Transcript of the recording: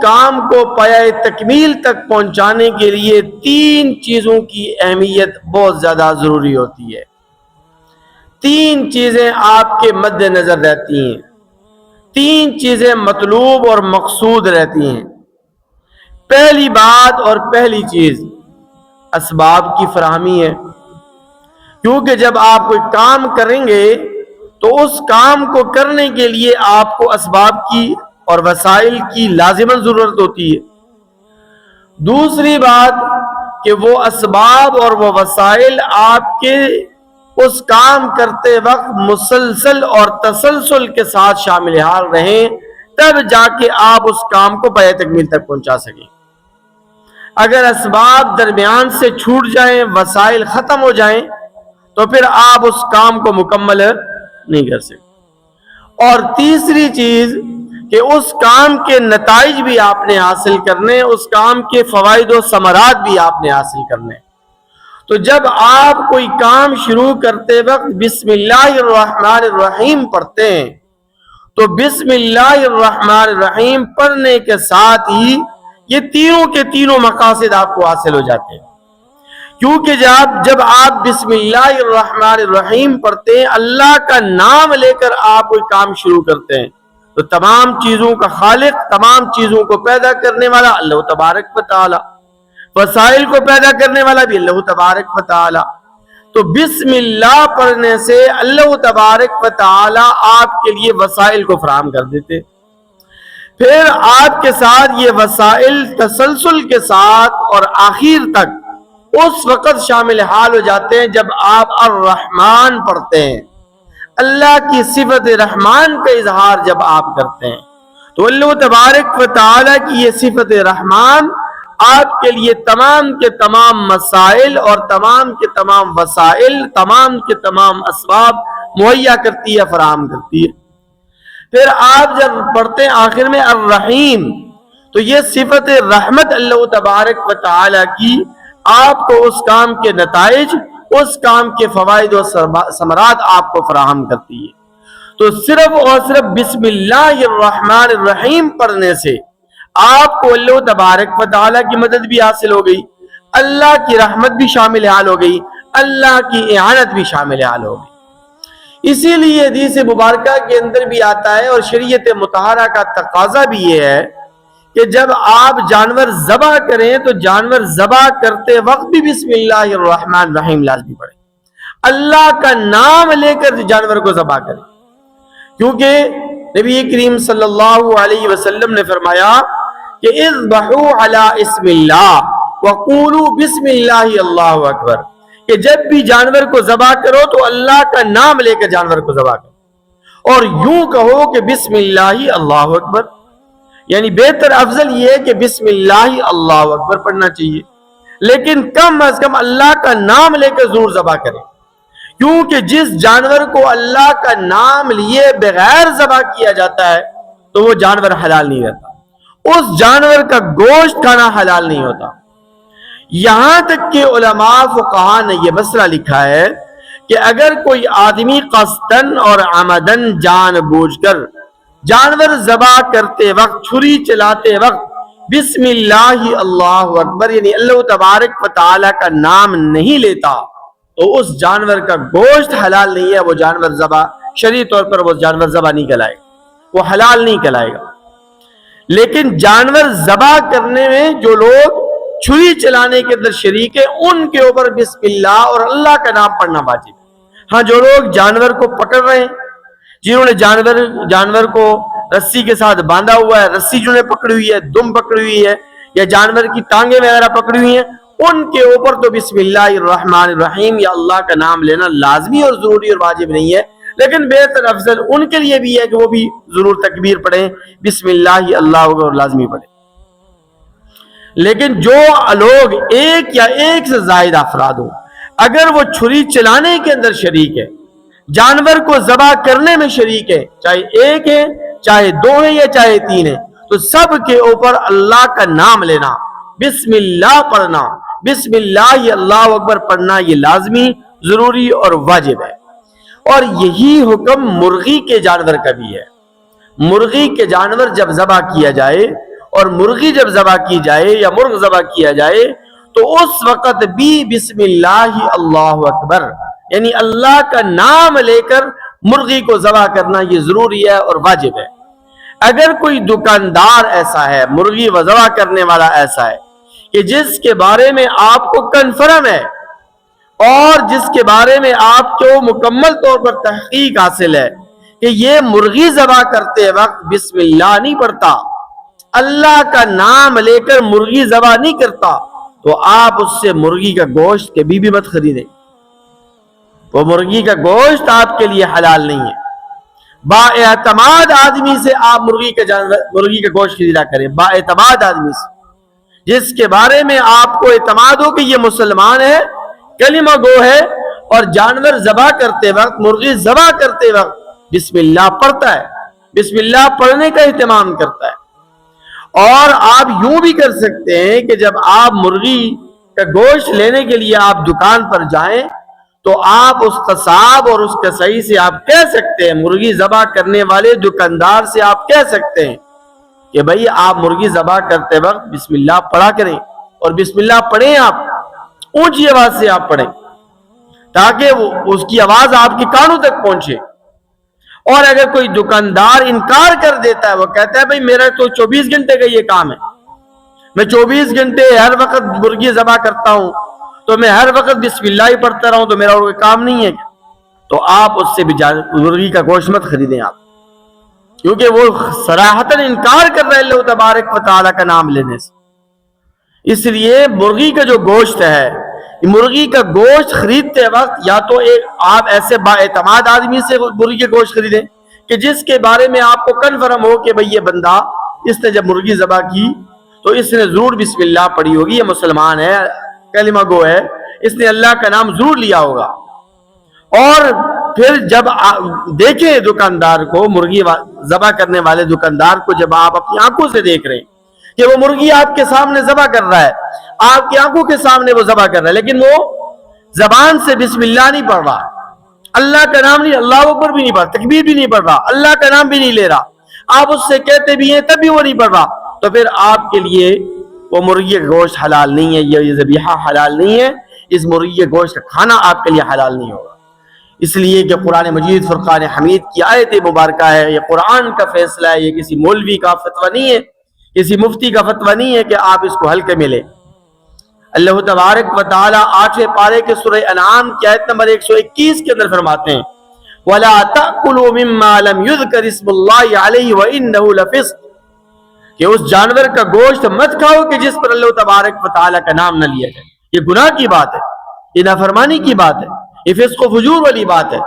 کام کو پایہ تکمیل تک پہنچانے کے لیے 3 چیزوں کی اہمیت بہت زیادہ ضروری ہوتی ہے. 3 چیزیں آپ کے مد نظر رہتی ہیں، 3 چیزیں مطلوب اور مقصود رہتی ہیں. پہلی بات اور پہلی چیز اسباب کی فراہمی ہے، کیونکہ جب آپ کوئی کام کریں گے تو اس کام کو کرنے کے لیے آپ کو اسباب کی اور وسائل کی لازماً ضرورت ہوتی ہے. دوسری بات کہ وہ اسباب اور وہ وسائل آپ کے اس کام کرتے وقت مسلسل اور تسلسل کے ساتھ شامل حال رہیں، تب جا کے آپ اس کام کو پایہ تکمیل تک پہنچا سکیں. اگر اسباب درمیان سے چھوٹ جائیں، وسائل ختم ہو جائیں، تو پھر آپ اس کام کو مکمل نہیں کر سکتے. اور تیسری چیز کہ اس کام کے نتائج بھی آپ نے حاصل کرنے، اس کام کے فوائد و ثمرات بھی آپ نے حاصل کرنے. تو جب آپ کوئی کام شروع کرتے وقت بسم اللہ الرحمن الرحیم پڑھتے ہیں تو بسم اللہ الرحمن الرحیم پڑھنے کے ساتھ ہی یہ تینوں کے تینوں مقاصد آپ کو حاصل ہو جاتے ہیں. کیونکہ جب آپ بسم اللہ الرحمن الرحیم پڑھتے ہیں، اللہ کا نام لے کر آپ کوئی کام شروع کرتے ہیں، تو تمام چیزوں کا خالق، تمام چیزوں کو پیدا کرنے والا اللہ تبارک و تعالی، وسائل کو پیدا کرنے والا بھی اللہ تبارک و تعالی. تو بسم اللہ پڑھنے سے اللہ تبارک و تعالی آپ کے لیے وسائل کو فراہم کر دیتے. پھر آپ کے ساتھ یہ وسائل تسلسل کے ساتھ اور آخر تک اس وقت شامل حال ہو جاتے ہیں جب آپ الرحمن پڑھتے ہیں. اللہ کی صفت رحمان کا اظہار جب آپ کرتے ہیں تو اللہ تبارک و تعالی کی یہ صفت رحمان آپ کے لیے تمام کے تمام مسائل اور تمام کے تمام وسائل، تمام کے تمام اسباب مہیا کرتی ہے، فراہم کرتی ہے. پھر آپ جب پڑھتے ہیں آخر میں الرحیم، تو یہ صفت رحمت اللہ تبارک و تعالی کی آپ کو اس کام کے نتائج، اس کام کے فوائد و ثمرات آپ کو فراہم کرتی ہے. تو صرف اور صرف بسم اللہ الرحمن الرحیم پڑھنے سے آپ کو اللہ تبارک و تعالی کی مدد بھی حاصل ہو گئی، اللہ کی رحمت بھی شامل حال ہو گئی، اللہ کی اعانت بھی شامل حال ہو گئی. اسی لیے حدیث مبارکہ کے اندر بھی آتا ہے اور شریعت مطہرہ کا تقاضا بھی یہ ہے کہ جب آپ جانور ذبح کریں تو جانور ذبح کرتے وقت بھی بسم اللہ الرحمن الرحیم لازمی پڑھیں، اللہ کا نام لے کر جانور کو ذبح کریں. کیونکہ نبی کریم صلی اللہ علیہ وسلم نے فرمایا کہ اذبحوا علی اسم اللہ وقولوا بسم اللہ اللہ اکبر، کہ جب بھی جانور کو ذبح کرو تو اللہ کا نام لے کر جانور کو ذبح کرو اور یوں کہو کہ بسم اللہ اللہ اکبر. یعنی بہتر افضل یہ ہے کہ بسم اللہ اللہ اکبر پڑھنا چاہیے، لیکن کم از کم اللہ کا نام لے کر ضرور ذبح کریں. کیونکہ جس جانور کو اللہ کا نام لیے بغیر ذبح کیا جاتا ہے تو وہ جانور حلال نہیں رہتا، اس جانور کا گوشت کھانا حلال نہیں ہوتا. یہاں تک کہ علماء فقہا نے یہ مسئلہ لکھا ہے کہ اگر کوئی آدمی قصدن اور عمدن جان بوجھ کر جانور ذبح کرتے وقت، چھری چلاتے وقت بسم اللہ اللہ اکبر یعنی اللہ تبارک و تعالی کا نام نہیں لیتا تو اس جانور کا گوشت حلال نہیں ہے، وہ جانور ذبح شرعی طور پر وہ جانور ذبح نہیں کہلائے گا، وہ حلال نہیں کہلائے گا. لیکن جانور ذبح کرنے میں جو لوگ چھری چلانے کے اندر شریک ہے ان کے اوپر بسم اللہ اور اللہ کا نام پڑھنا واجب ہے. ہاں جو لوگ جانور کو پکڑ رہے ہیں، جنہوں نے جانور کو رسی کے ساتھ باندھا ہوا ہے، رسی جنہوں نے پکڑی ہوئی ہے، دم پکڑی ہوئی ہے یا جانور کی ٹانگیں وغیرہ پکڑی ہوئی ہیں، ان کے اوپر تو بسم اللہ الرحمن الرحیم یا اللہ کا نام لینا لازمی اور ضروری اور واجب نہیں ہے. لیکن بہتر افضل ان کے لیے بھی ہے کہ وہ بھی ضرور تکبیر پڑھیں، بسم اللہ اللہ اکبر لازمی پڑھیں. لیکن جو لوگ ایک یا ایک سے زائد افراد ہوں، اگر وہ چھری چلانے کے اندر شریک ہے، جانور کو ذبح کرنے میں شریک ہے، چاہے ایک ہے، چاہے دو ہے یا چاہے تین ہے، تو سب کے اوپر اللہ کا نام لینا، بسم اللہ پڑھنا، بسم اللہ اللہ اکبر پڑھنا یہ لازمی، ضروری اور واجب ہے. اور یہی حکم مرغی کے جانور کا بھی ہے. مرغی کے جانور جب ذبح کیا جائے اور مرغی جب ذبح کی جائے یا مرغ ذبح کیا جائے تو اس وقت بھی بسم اللہ اللہ اکبر یعنی اللہ کا نام لے کر مرغی کو ذبح کرنا یہ ضروری ہے اور واجب ہے۔ اگر کوئی دکاندار ایسا ہے، مرغی و ذبح کرنے والا ایسا ہے کہ جس کے بارے میں آپ کو کنفرم ہے اور جس کے بارے میں آپ کو مکمل طور پر تحقیق حاصل ہے کہ یہ مرغی ذبح کرتے وقت بسم اللہ نہیں پڑھتا، اللہ کا نام لے کر مرغی ذبح نہیں کرتا، تو آپ اس سے مرغی کا گوشت کبھی بھی مت خریدیں۔ وہ مرغی کا گوشت آپ کے لیے حلال نہیں ہے۔ با اعتماد آدمی سے آپ مرغی کا گوشت خریدا کریں، با اعتماد آدمی سے جس کے بارے میں آپ کو اعتماد ہو کہ یہ مسلمان ہے، کلمہ گو ہے اور جانور ذبح کرتے وقت، مرغی ذبح کرتے وقت بسم اللہ پڑھتا ہے، بسم اللہ پڑھنے کا اہتمام کرتا ہے۔ اور آپ یوں بھی کر سکتے ہیں کہ جب آپ مرغی کا گوشت لینے کے لیے آپ دکان پر جائیں تو آپ اس قصاب اور اس کسائی سے آپ کہہ سکتے ہیں، مرغی ذبح کرنے والے دکاندار سے آپ کہہ سکتے ہیں کہ بھئی آپ مرغی ذبح کرتے وقت بسم اللہ پڑھا کریں، اور بسم اللہ پڑھیں، آپ اونچی آواز سے آپ پڑھیں تاکہ اس کی آواز آپ کے کانوں تک پہنچے۔ اور اگر کوئی دکاندار انکار کر دیتا ہے، وہ کہتا ہے بھئی میرا تو 24 گھنٹے کا یہ کام ہے، میں 24 گھنٹے ہر وقت مرغی ذبح کرتا ہوں، تو میں ہر وقت بسم اللہ ہی پڑھتا رہوں تو میرا اور کوئی کام نہیں ہے، تو آپ اس سے بھی مرغی کا گوشت مت خریدیں آپ، کیونکہ وہ صراحتاً انکار کر رہے اللہ تبارک و تعالیٰ کا نام لینے سے۔ اس لیے مرغی کا جو گوشت ہے، مرغی کا گوشت خریدتے وقت یا تو آپ ایسے با اعتماد آدمی سے مرغی کا گوشت خریدیں کہ جس کے بارے میں آپ کو کنفرم ہو کہ بھئی یہ بندہ اس نے جب مرغی ذبح کی تو اس نے ضرور بسم اللہ پڑھی ہوگی، یہ مسلمان ہے، کلمہ گو ہے، اس نے اللہ کا نام ضرور لیا ہوگا۔ اور پھر جب دیکھیں دکاندار کو، مرغی ذبح کرنے والے دکاندار کو جب آپ اپنی آنکھوں سے دیکھ رہے ہیں کہ وہ مرغی آپ کے سامنے ذبح کر رہا ہے، آپ کی آنکھوں کے سامنے وہ ذبح کر رہا ہے، لیکن وہ زبان سے بسم اللہ نہیں پڑھ رہا، اللہ کا نام نہیں، اللہ اکبر بھی نہیں پڑھ، تکبیر بھی نہیں پڑھ رہا، اللہ کا نام بھی نہیں لے رہا، آپ اس سے کہتے بھی ہیں تب بھی وہ نہیں پڑھ رہا، تو پھر آپ کے لیے وہ مرغی کا گوشت حلال نہیں ہے، یہ ذبیحہ حلال نہیں ہے، اس مرغی کے گوشت کا کھانا آپ کے لیے حلال نہیں ہوگا۔ اس لیے کہ قرآن مجید فرقان حمید کی آیت مبارکہ ہے، یہ قرآن کا فیصلہ ہے، یہ کسی مولوی کا فتویٰ نہیں ہے، کسی مفتی کا فتویٰ نہیں ہے کہ آپ اس کو ہلکے میں لیں۔ اللہ تبارک و تعالی 8ویں پارے کے سورہ انعام کی آیت نمبر 121 کے اندر فرماتے ہیں وَلَا تَأْكُلُوا مِمَّا لَمْ يُذْكَرِ اسْمُ اللَّهِ عَلَيْهِ وَإِنَّهُ لَفِسْقٌ، کہ اس جانور کا گوشت مت کھاؤ کہ جس پر اللہ تبارک و تعالی کا نام نہ لیا جائے، یہ گناہ کی بات ہے، یہ نافرمانی کی بات ہے، یہ فسق و فجور والی بات ہے۔